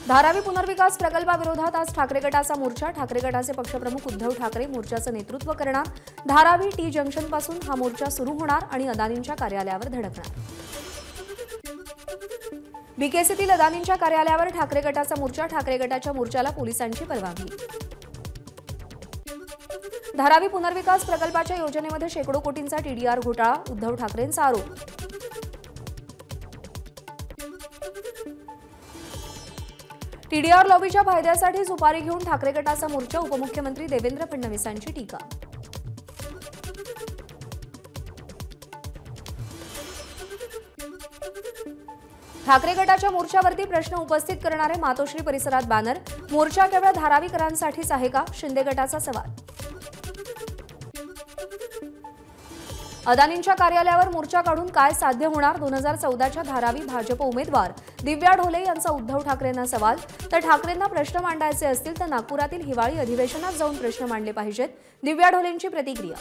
धारावी पुनर्विकास प्रकल्पाविरोधात आज ठाकरे गटाचा मोर्चा। ठाकरे गटाचे पक्षप्रमुख उद्धव ठाकरे मोर्चाचं नेतृत्व करणार। धारावी टी जंक्शनपासून हा मोर्चा सुरू होणार आणि अदानींच्या कार्यालयावर धडकणार। बीकेसीतील अदानींच्या कार्यालयावर ठाकरे गटाचा मोर्चा। ठाकरे गटाच्या मोर्चाला पोलिसांची परवानगी। धारावी पुनर्विकास प्रकल्पाच्या योजनेमध्ये शेकडो कोटींचा टीडीआर घोटाळा, उद्धव ठाकरेंचा आरोप। टीडीआर लॉबीच्या फायद्यासाठी सुपारी घेऊन ठाकरे गटाचा मोर्चा। उपमुख्यमंत्री देवेंद्र फडणवीसांची टीका। ठाकरे गटाच्या मोर्चावरती प्रश्न उपस्थित करणारे मातोश्री परिसरात बॅनर। मोर्चा केवळ धारावीकरांसाठीच आहे का? शिंदे गटाचा सवाल। अदानींच्या कार्यालयावर मोर्चा काढून काय साध्य होणार? 2014च्या धारावी भाजप उमेदवार दिव्या ढोले यांचा उद्धव ठाकरेंना सवाल। तर ठाकरेंना प्रश्न मांडायचे असतील तर नागपुरातील हिवाळी अधिवेशनात जाऊन प्रश्न मांडले पाहिजेत, दिव्या ढोलेंची प्रतिक्रिया।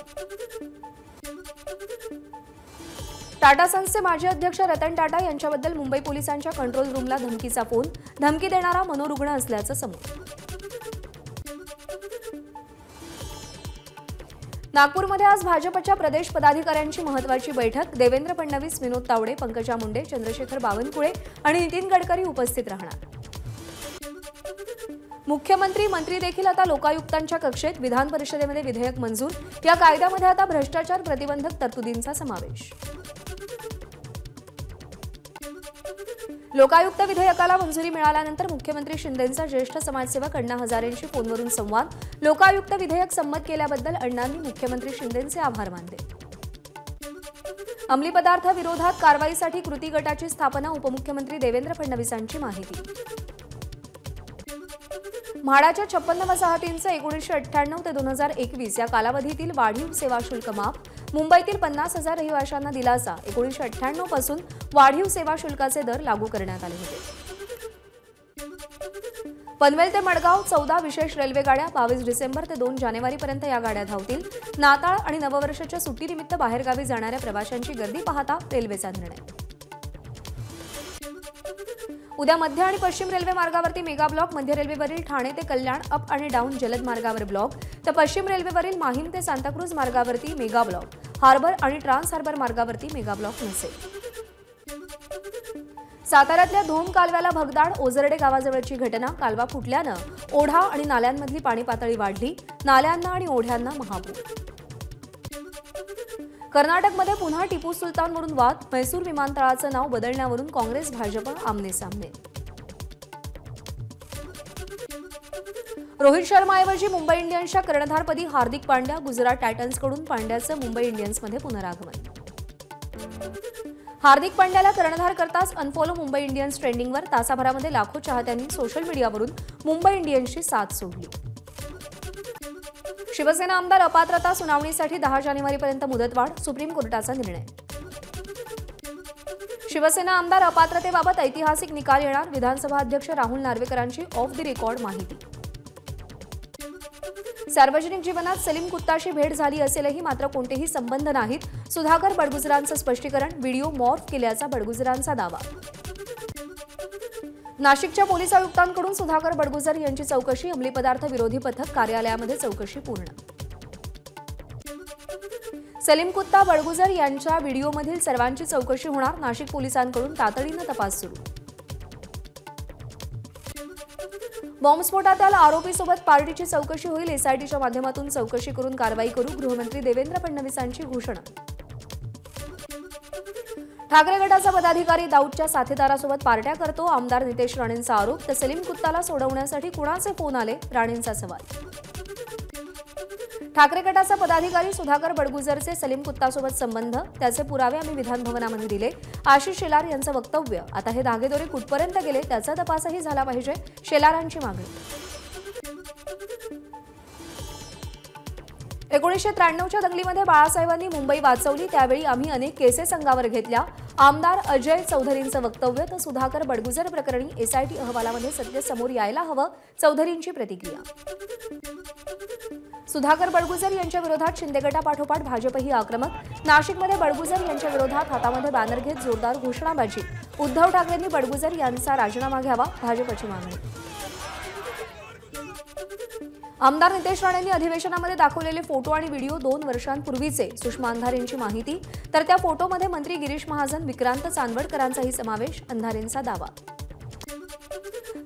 टाटा सन्सचे माजी अध्यक्ष रतन टाटा यांच्याबद्दल मुंबई पोलिसांच्या कंट्रोल रूमला धमकीचा फोन। धमकी देणारा मनोरुग्ण असल्याचं समोर। नागपूरमध्ये आज भाजपच्या प्रदेश पदाधिकाऱ्यांची महत्त्वाची बैठक। देवेंद्र फडणवीस, विनोद तावडे, पंकजा मुंडे, चंद्रशेखर बावनकुळे आणि नितीन गडकरी उपस्थित राहणार। मुख्यमंत्री मंत्री देखील आता लोकायुक्तांच्या कक्षेत। विधान परिषदेमध्ये विधेयक मंजूर। या कायद्यामध्ये आता भ्रष्टाचार प्रतिबंधक तरतुदींचा समावेश। लोकायुक्त विधेयकाला मंजुरी मिळाल्यानंतर मुख्यमंत्री शिंदेंचा ज्येष्ठ समाजसेवक अण्णा हजारेंशी फोनवरून संवाद। लोकायुक्त विधेयक संमत केल्याबद्दल अण्णांनी मुख्यमंत्री शिंदेंचे आभार मानले। अंमली पदार्थ विरोधात कारवाईसाठी कृती गटाची स्थापना। उपमुख्यमंत्री देवेंद्र फडणवीसांची माहिती। म्हाडाच्या 56 वसाहतींचं 1998 ते 2021 या कालावधीतील वाढीव सेवा शुल्क माफ। मुंबईतील 50,000 रहिवाशांना दिलासा। 1998 पासून वाढीव सेवा शुल्काचे दर लागू करण्यात आले होते। पनवेल ते मडगाव 14 विशेष रेल्वे गाड्या। 22 डिसेंबर ते 2 जानेवारीपर्यंत या गाड्या धावतील। नाताळ आणि नववर्षाच्या सुट्टीनिमित्त बाहेरगावी जाणाऱ्या प्रवाशांची गर्दी पाहता रेल्वेचा निर्णय। उद्या मध्य आणि पश्चिम रेल्वे मार्गावरती मेगा ब्लॉक। मध्य रेल्वेवरील ठाणे ते कल्याण अप आणि डाऊन जलद मार्गावर ब्लॉक, तर पश्चिम रेल्वेवरील माहीम ते सांताक्रूज मार्गावरती मेगा ब्लॉक। हार्बर आणि ट्रान्स हार्बर मार्गावरती मेगा ब्लॉक नसेल। साताऱ्यातल्या धोम कालव्याला भगदाड। ओझरडे गावाजवळची घटना। कालवा फुटल्यानं ओढा आणि नाल्यांमधली पाणी पातळी वाढली। नाल्यांना आणि ओढ्यांना महापूर। कर्नाटकमध्ये पुन्हा टिपू सुलतानवरून वाद। मैसूर विमानतळाचं नाव बदलण्यावरून काँग्रेस भाजप आमने सामने। रोहित शर्माऐवजी मुंबई इंडियन्सच्या कर्णधारपदी हार्दिक पांड्या। गुजरात टायटन्सकडून पांड्याचं मुंबई इंडियन्समध्ये पुनरागमन। हार्दिक पांड्याला कर्णधार करताच अनफॉलो मुंबई इंडियन्स ट्रेंडिंगवर। तासाभरामध्ये लाखो चाहत्यांनी सोशल मीडियावरून मुंबई इंडियन्सची साथ सोडली। शिवसेना आमदार अपात्रता सुनावणीसाठी 10 जानेवारीपर्यंत मुदतवाढ। सुप्रीम कोर्टाचा निर्णय। शिवसेना आमदार अपात्रतेबाबत ऐतिहासिक निकाल येणार। विधानसभा अध्यक्ष राहुल नार्वेकरांची ऑफ द रेकॉर्ड माहिती। सार्वजनिक जीवनात सलीम कुत्ताशी भेट झाली असेलही मात्र कोणतेही संबंध नाहीत। सुधाकर बडगुजरांचं स्पष्टीकरण। व्हिडिओ मॉर्फ केल्याचा बडगुजरांचा दावा। नाशिकच्या पोलीस आयुक्तांकडून सुधाकर बडगुजर यांची चौकशी। अंमली पदार्थ विरोधी पथक कार्यालयामध्ये चौकशी पूर्ण। सलीम कुत्ता बडगुजर यांच्या व्हिडिओमधील सर्वांची चौकशी होणार। नाशिक पोलिसांकडून तातडीनं तपास सुरू। बॉम्बस्फोटातील आरोपीसोबत पार्टीची चौकशी होईल। एसआयटीच्या माध्यमातून चौकशी करून कारवाई करू। गृहमंत्री देवेंद्र फडणवीसांची घोषणा। ठाकरे गटाचा पदाधिकारी दाऊदच्या साथीदारासोबत पार्ट्या करतो। आमदार नितेश राणेंचा आरोप। तर सलीम कुत्ताला सोडवण्यासाठी कुणाचे फोन आले? राणेंचा सवाल। ठाकरे गटाचा पदाधिकारी सुधाकर बडगुजरचे सलीम कुत्तासोबत संबंध, त्याचे पुरावे आम्ही विधान भवनामध्ये दिले। आशिष शेलार यांचं वक्तव्य। आता हे धागेदोरे कुठपर्यंत गेले त्याचा तपासही झाला पाहिजे, शेलारांची मागणी। 1993च्या दंगलीमध्ये बाळासाहेबांनी मुंबई वाचवली। त्यावेळी आम्ही अनेक केसेस अंगावर घेतल्या। आमदार अजय चौधरींचं वक्तव्य तर सुधाकर बडगुजर प्रकरणी एसआयटी अहवालामध्ये सत्य समोर यायला हवं, चौधरींची प्रतिक्रिया. सुधाकर बडगुजर यांच्या विरोधात शिंदे गटापाठोपाठ भाजपही आक्रमक. नाशिकमध्ये बडगुजर यांच्या विरोधात हातामध्ये बॅनर घेत जोरदार घोषणाबाजी. उद्धव ठाकरेंनी बडगुजर यांचा राजीनामा घ्यावा, भाजपची मागणी. आमदार नितेश राणेंनी अधिवेशनामध्ये दाखवलेले फोटो आणि व्हिडिओ 2 वर्षांपूर्वीचे, सुषमा अंधारेंची माहिती. तर त्या फोटोमध्ये मंत्री गिरीश महाजन, विक्रांत चांदवडकरांचाही समावेश, अंधारेंचा दावा.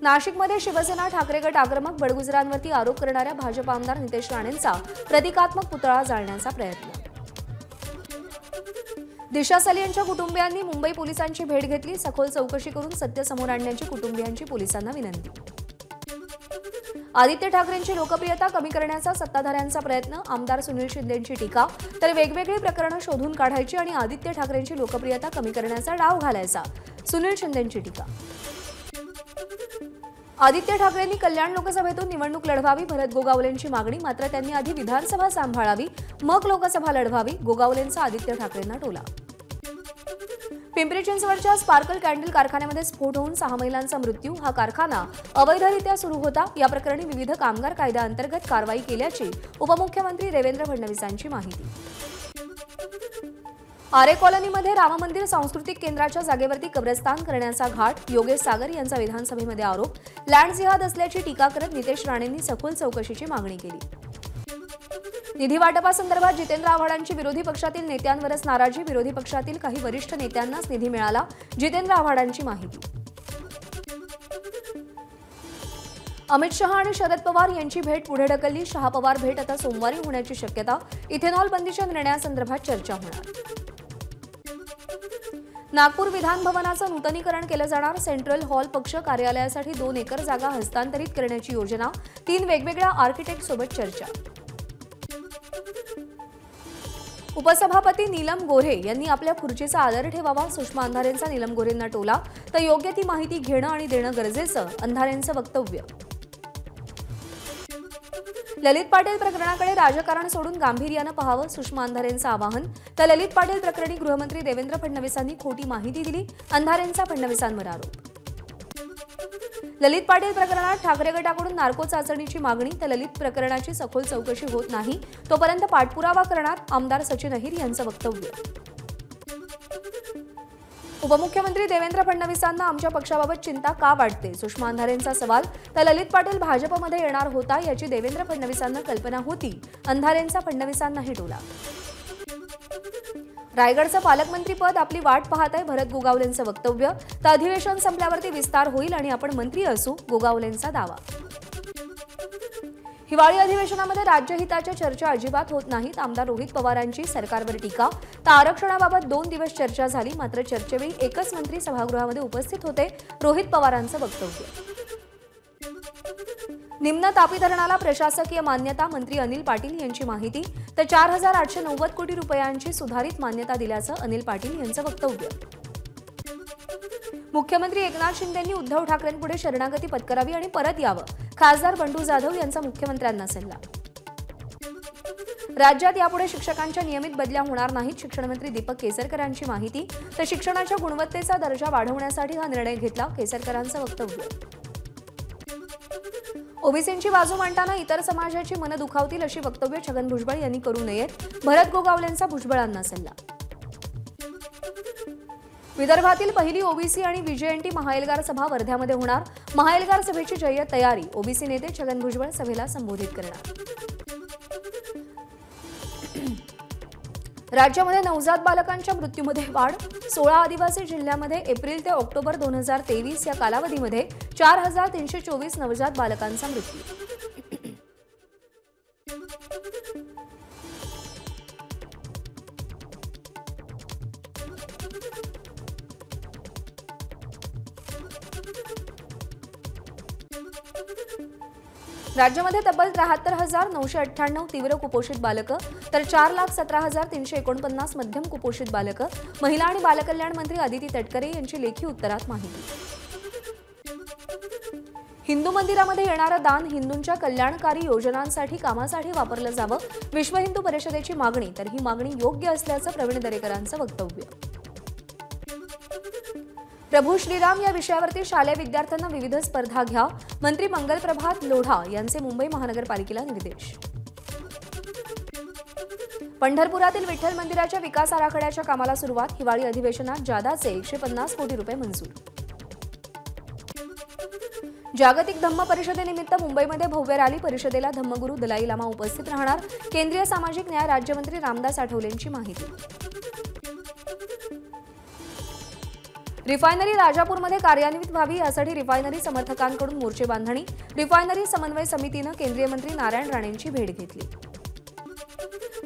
नाशिकमध्ये शिवसेना ठाकरे गट आक्रमक. बडगुजरांवरती आरोप करणाऱ्या भाजप आमदार नितेश राणेंचा प्रतिकात्मक पुतळा जाळण्याचा प्रयत्न. दिशा सलियांच्या कुटुंबियांनी मुंबई पोलिसांची भेट घेतली. सखोल चौकशी करून सत्य समोर आणण्याची कुटुंबियांची पोलिसांना विनंती. आदित्य ठाकरेंची लोकप्रियता कमी करण्याचा सत्ताधाऱ्यांचा प्रयत्न. आमदार सुनील शिंदेंची टीका. तर वेगवेगळी प्रकरणं शोधून काढायची आणि आदित्य ठाकरेंची लोकप्रियता कमी करण्याचा डाव घालायचा, सुनील शिंदेंची टीका. आदित्य ठाकरेंनी कल्याण लोकसभेतून निवडणूक लढवावी, भरत गोगावलेंची मागणी. मात्र त्यांनी आधी विधानसभा सांभाळावी, मग लोकसभा लढवावी, गोगावलेंचा आदित्य ठाकरेंना टोला. पिंपरी चिंचवडच्या स्पार्कल कॅन्डल कारखान्यामध्ये स्फोट होऊन 6 महिलांचा मृत्यू. हा कारखाना अवैधरित्या सुरू होता. या प्रकरणी विविध कामगार कायद्याअंतर्गत कारवाई केल्याची उपमुख्यमंत्री देवेंद्र फडणवीसांची माहिती. आरे कॉलनीमध्ये राम मंदिर सांस्कृतिक केंद्राच्या जागेवरती कब्रस्तान करण्याचा घाट. योगेश सागर यांचा विधानसभेमध्ये आरोप. लँड जिहाद असल्याची टीका करत नितेश राणेंनी सखोल चौकशीची मागणी केली. निधी वाटपासंदर्भात जितेंद्र आव्हाडांची विरोधी पक्षातील नेत्यांवरच नाराजी. विरोधी पक्षातील काही वरिष्ठ नेत्यांनाच निधी मिळाला, जितेंद्र आव्हाडांची माहिती. अमित शहा आणि शरद पवार यांची भेट पुढे ढकलली. शहा पवार भेट आता सोमवारी होण्याची शक्यता. इथेनॉल बंदीच्या निर्णयासंदर्भात चर्चा होणार. नागपूर विधान भवनाचं नूतनीकरण केलं जाणार. सेंट्रल हॉल पक्ष कार्यालयासाठी 2 एकर जागा हस्तांतरित करण्याची योजना. 3 वेगवेगळ्या आर्किटेक्ट सोबत चर्चा. उपसभापती नीलम गोऱ्हे यांनी आपल्या खुर्चीचा आदर ठेवावा. सुषमा अंधारेंचा नीलम गोऱ्हेंना टोला. तर योग्य ती माहिती घेणं आणि देणं गरजेचं, अंधारेंचं वक्तव्य. ललित पाटील प्रकरणाकडे राजकारण सोडून गांभीर्यानं पाहावं, सुषमा अंधारेंचं आवाहन. तर ललित पाटील प्रकरणी गृहमंत्री देवेंद्र फडणवीसांनी खोटी माहिती दिली, अंधारेंचा फडणवीसांवर आरोप. ललित पाटील प्रकरणात ठाकरे गटाकडून नार्को चाचणीची मागणी. तर ललित प्रकरणाची सखोल चौकशी होत नाही तोपर्यंत पाठपुरावा करणार, आमदार सचिन अहिर यांचं वक्तव्य. उपमुख्यमंत्री देवेंद्र फडणवीसांना आमच्या पक्षाबाबत चिंता का वाटते, सुषमा अंधारेंचा सवाल. तर ललित पाटील भाजपमध्ये येणार होता याची देवेंद्र फडणवीसांना कल्पना होती, अंधारेंचा फडणवीसांनाही टोला. रायगडचं पालकमंत्रीपद आपली वाट पाहत आहे, भरत गोगावलेंचं वक्तव्य. तर अधिवेशन संपल्यावरती विस्तार होईल आणि आपण मंत्री असू, गोगावलेंचा दावा. हिवाळी अधिवेशनामध्ये राज्यहिताच्या चर्चा अजिबात होत नाहीत. आमदार रोहित पवारांची सरकारवर टीका. तर आरक्षणाबाबत 2 दिवस चर्चा झाली, मात्र चर्चेवेळी एकच मंत्री सभागृहामध्ये उपस्थित होते, रोहित पवारांचं वक्तव्य. निम्न तापी धरणाला प्रशासकीय मान्यता. मंत्री अनिल पाटील यांची माहिती. तर 4,890 कोटी रुपयांची सुधारित मान्यता दिल्याचं अनिल पाटील यांचं वक्तव्य. मुख्यमंत्री एकनाथ शिंदेंनी उद्धव ठाकरेंपुढे शरणागती पत्करावी आणि परत यावं, खासदार बंडू जाधव यांचा मुख्यमंत्र्यांना सल्ला. राज्यात यापुढे शिक्षकांच्या नियमित बदल्या होणार नाहीत, शिक्षणमंत्री दीपक केसरकरांची माहिती. तर शिक्षणाच्या गुणवत्तेचा दर्जा वाढवण्यासाठी हा निर्णय घेतला, केसरकरांचं वक्तव्य. ओबीसींची बाजू मांडताना इतर समाजाची मनं दुखावतील अशी वक्तव्य छगन भुजबळ यांनी करू नयेत, भरत गोगावलेंचा भुजबळांना सल्ला. विदर्भातील पहिली ओबीसी आणि विजेएनटी महाएल्गार सभा वर्ध्यामध्ये होणार. महाएल्गार सभेची जय्यत तयारी. ओबीसी नेते छगन भुजबळ सभेला संबोधित करणार. राज्यामध्ये नवजात बालकांच्या मृत्यूमध्ये वाढ. 16 आदिवासी जिल्ह्यामध्ये एप्रिल ते ऑक्टोबर 2023 या कालावधीमध्ये 4,324 नवजात बालकांचा मृत्यू. राज्यामध्ये तब्बल 73,998 तीव्र कुपोषित बालकं, तर 4,17,349 मध्यम कुपोषित बालकं. महिला आणि बालकल्याण मंत्री अदिती तटकरे यांची लेखी उत्तरात माहिती. हिंदू मंदिरामध्ये येणारं दान हिंदूंच्या कल्याणकारी योजनांसाठी कामासाठी वापरलं जावं, विश्व हिंदू परिषदेची मागणी. तर ही मागणी योग्य असल्याचं प्रवीण दरेकरांचं वक्तव्य. प्रभू श्रीराम या विषयावरती शालेय विद्यार्थ्यांना विविध स्पर्धा घ्या, मंत्री मंगलप्रभात लोढा यांचे मुंबई महानगरपालिकेला निर्देश. पंढरपुरातील विठ्ठल मंदिराच्या विकास आराखड्याच्या कामाला सुरुवात, हिवाळी अधिवेशनात जादाचे 150 कोटी रुपये मंजूर. जागतिक धम्म परिषदेनिमित्त मुंबईमध्ये भव्य रॅली, परिषदेला धम्मगुरू दलाई लामा उपस्थित राहणार, केंद्रीय सामाजिक न्याय राज्यमंत्री रामदास आठवलेंची माहिती. रिफायनरी राजापूरमध्ये कार्यान्वित व्हावी यासाठी रिफायनरी समर्थकांकडून मोर्चे बांधणी, रिफायनरी समन्वय समितीनं केंद्रीय मंत्री नारायण राणेंची भेट घेतली.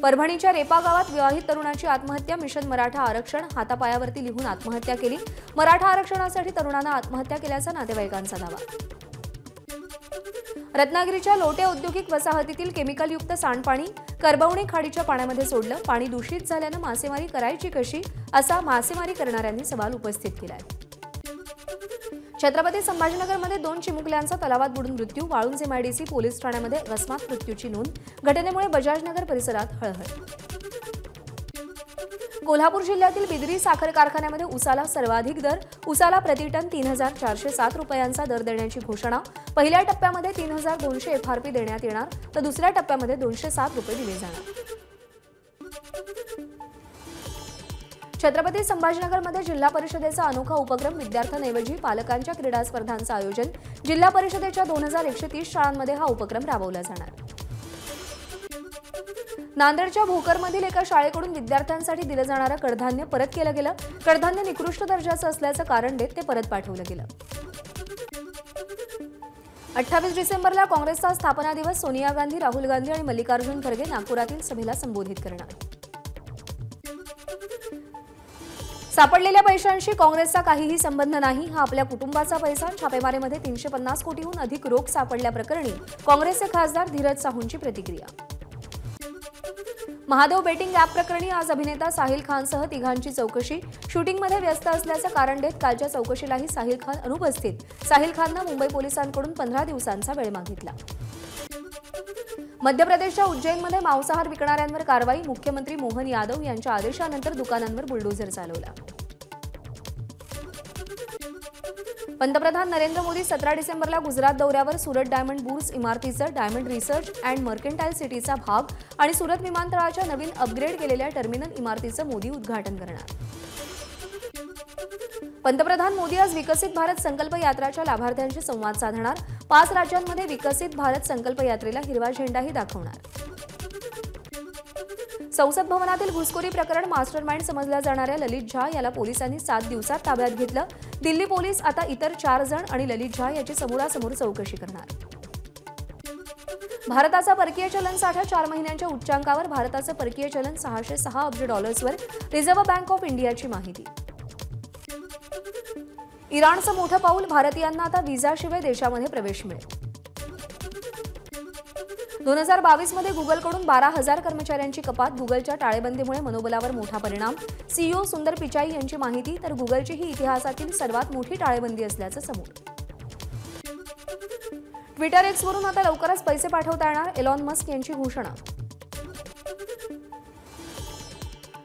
परभणीच्या रेपा गावात विवाहित तरुणाची आत्महत्या, मिशन मराठा आरक्षण हातापायावरती लिहून आत्महत्या केली. मराठा आरक्षणासाठी तरुणानं आत्महत्या केल्याचा नातेवाईकांचा दावा. रत्नागिरीच्या लोटे औद्योगिक वसाहतीतील केमिकलयुक्त सांडपाणी करबवणी खाडीच्या पाण्यामध्ये सोडलं, पाणी दूषित झाल्यानं मासेमारी करायची कशी, असा मासेमारी करणाऱ्यांनी सवाल उपस्थित केलाय. छत्रपती संभाजीनगरमध्ये 2 चिमुकल्यांचा तलावात बुडून मृत्यू, वाळूंज एमआयडीसी पोलीस ठाण्यामध्ये अकस्मात मृत्यूची नोंद, घटनेमुळे बजाजनगर परिसरात हळहळ. कोल्हापूर जिल्ह्यातील बिदरी साखर कारखान्यामध्ये उसाला सर्वाधिक दर, उसाला प्रतिटन 3407 रुपयांचा दर देण्याची घोषणा. पहिल्या टप्प्यामध्ये 3200 एफआरपी देण्यात येणार, तर दुसऱ्या टप्प्यामध्ये 207 रुपये दिले जाणार. छत्रपती संभाजीनगरमध्ये जिल्हा परिषदेचा अनोखा उपक्रम, विद्यार्थ्यांऐवजी पालकांच्या क्रीडा स्पर्धांचं आयोजन. जिल्हा परिषदेच्या 2130 शाळांमध्ये हा उपक्रम राबवला जाणार. नांदेडच्या भोकरमधील एका शाळेकडून विद्यार्थ्यांसाठी दिलं जाणारं कडधान्य परत केलं गेलं. कडधान्य निकृष्ट दर्जाचं असल्याचं कारण देत ते परत पाठवलं गेलं. 28 डिसेंबरला काँग्रेसचा स्थापना दिवस, सोनिया गांधी, राहुल गांधी आणि मल्लिकार्जुन खरगे नागपुरातील सभेला संबोधित करणार. सापडलेल्या पैशांशी काँग्रेसचा काहीही संबंध नाही, हा आपल्या कुटुंबाचा पैसा. छापेमारीमध्ये 350 कोटीहून अधिक रोख सापडल्याप्रकरणी काँग्रेसचे खासदार धीरज साहूंची प्रतिक्रिया. महादेव बेटिंग ॲप प्रकरणी आज अभिनेता साहिल खानसह तिघांची चौकशी. शूटिंगमध्ये व्यस्त असल्याचं कारण देत कालच्या चौकशीलाही साहिल खान अनुपस्थित. साहिल खाननं मुंबई पोलिसांकडून 15 दिवसांचा वेळ मागितला. मध्य प्रदेशच्या उज्जैनमध्ये मांसाहार विकणाऱ्यांवर कारवाई, मुख्यमंत्री मोहन यादव यांच्या आदेशानंतर दुकानांवर बुलडोझर चालवला. पंतप्रधान नरेंद्र मोदी 17 डिसेंबरला गुजरात दौऱ्यावर. सुरत डायमंड बुर्स इमारतीचं डायमंड रिसर्च अँड मर्केंटाईल सिटीचा भाग आणि सुरत विमानतळाच्या नवीन अपग्रेड केलेल्या टर्मिनल इमारतीचं मोदी उद्घाटन करणार. पंतप्रधान मोदी आज विकसित भारत संकल्प यात्राच्या लाभार्थ्यांशी संवाद साधणार. 5 राज्यांमध्ये विकसित भारत संकल्प यात्रेला हिरवा झेंडाही दाखवणार. संसद भवनातील घुसखोरी प्रकरण मास्टरमाइंड समजल्या जाणाऱ्या ललित झा याला पोलिसांनी 7 दिवसात ताब्यात घेतलं. दिल्ली पोलीस आता इतर 4 जण आणि ललित झा याची समोरासमोर चौकशी करणार. भारताचा परकीय चलन साठा 4 महिन्यांच्या उच्चांकावर. भारताचं परकीय चलन $606 अब्ज वर. रिझर्व्ह बँक ऑफ इंडियाची माहिती. इराणचं मोठं पाऊल, भारतीयांना आता व्हिसाशिवाय देशामध्ये प्रवेश मिळेल. 2022 मध्ये गुगलकडून 12,000 कर्मचाऱ्यांची कपात. गुगलच्या टाळेबंदीमुळे मनोबलावर मोठा परिणाम. सीईओ सुंदर पिचाई यांची माहिती. तर गुगलची ही इतिहासातील सर्वात मोठी टाळेबंदी असल्याचं समोर. ट्विटर एक्सवरून आता लवकरच पैसे पाठवता येणार, एलॉन मस्क यांची घोषणा.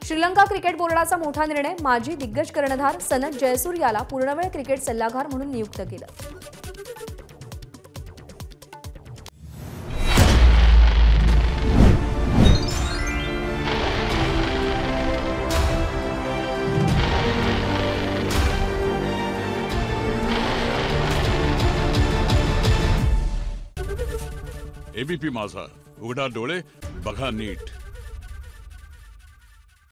श्रीलंका क्रिकेट बोर्डाचा मोठा निर्णय, माजी दिग्गज कर्णधार सनथ जयसूर्याला पूर्णवेळ क्रिकेट सल्लागार म्हणून नियुक्त केलं. एबीपी माझा, उघडा डोळे बघा नीट.